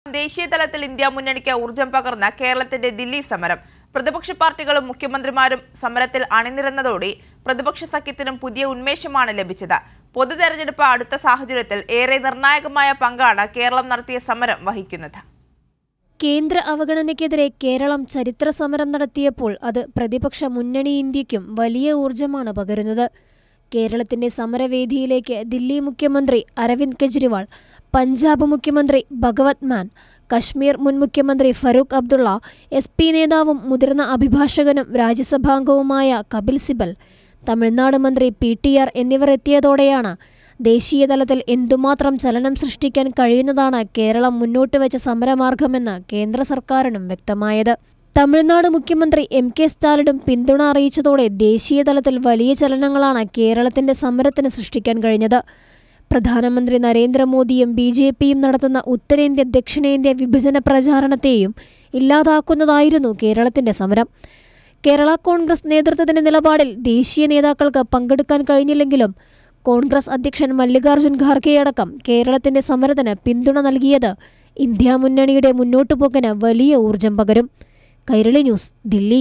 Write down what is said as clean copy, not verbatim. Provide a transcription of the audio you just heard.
ദേശീയ തലത്തിൽ ഇന്ത്യ മുന്നണിക്ക് ഊർജം പകർന്ന കേരളത്തിന്റെ ദില്ലി സമരം. പ്രതിപക്ഷ പാർട്ടികളും മുഖ്യമന്ത്രിമാരും സമരത്തിൽ അണിനിരന്നതോടെ പ്രതിപക്ഷ സഖ്യത്തിനും പുതിയ ഉന്മേഷമാണ് ലഭിച്ചത്. പൊതു തെരഞ്ഞെടുപ്പ് അടുത്ത സാഹചര്യത്തിൽ ഏറെ നിർണായകമായ പങ്കാണ് കേരളം നടത്തിയ സമരം വഹിക്കുന്നത്. കേന്ദ്ര അവഗണനയ്ക്കെതിരെ കേരളം ചരിത്ര സമരം നടത്തിയപ്പോൾ അത് പ്രതിപക്ഷ മുന്നണി ഇന്ത്യയ്ക്കും വലിയ ഊർജമാണ് പകരുന്നത്. കേരളത്തിന്റെ സമരവേദിയിലേക്ക് ദില്ലി മുഖ്യമന്ത്രി അരവിന്ദ് കെജ്രിവാൾ, പഞ്ചാബ് മുഖ്യമന്ത്രി ഭഗവത് മാൻ, കശ്മീർ മുൻ മുഖ്യമന്ത്രി ഫറൂഖ് അബ്ദുള്ള, SP നേതാവും മുതിർന്ന അഭിഭാഷകനും രാജ്യസഭാംഗവുമായ കപിൽ സിബൽ, തമിഴ്നാട് മന്ത്രി PTR എന്നിവർ എത്തിയതോടെയാണ് ദേശീയ തലത്തിൽ എന്തുമാത്രം ചലനം സൃഷ്ടിക്കാൻ കഴിയുന്നതാണ് കേരളം മുന്നോട്ട് വെച്ച സമരമാർഗമെന്ന് കേന്ദ്ര സർക്കാരിനും വ്യക്തമായത്. തമിഴ്നാട് മുഖ്യമന്ത്രി MK സ്റ്റാലിനും പിന്തുണ അറിയിച്ചതോടെ ദേശീയ തലത്തിൽ വലിയ ചലനങ്ങളാണ് കേരളത്തിന്റെ സമരത്തിന് സൃഷ്ടിക്കാൻ കഴിഞ്ഞത്. പ്രധാനമന്ത്രി നരേന്ദ്രമോദിയും BJPയും നടത്തുന്ന ഉത്തരേന്ത്യ ദക്ഷിണേന്ത്യ വിഭജന പ്രചാരണത്തെയും ഇല്ലാതാക്കുന്നതായിരുന്നു കേരളത്തിന്റെ സമരം. കേരള കോൺഗ്രസ് നേതൃത്വത്തിന്റെ നിലപാടിൽ ദേശീയ നേതാക്കൾക്ക് പങ്കെടുക്കാൻ കഴിഞ്ഞില്ലെങ്കിലും കോൺഗ്രസ് അധ്യക്ഷൻ മല്ലികാർജുൻ ഖാർഗെയടക്കം കേരളത്തിന്റെ സമരത്തിന് പിന്തുണ നൽകിയത് ഇന്ത്യ മുന്നണിയുടെ മുന്നോട്ടുപോക്കിന് വലിയ ഊർജം പകരും. കൈരളി ന്യൂസ്, ദില്ലി.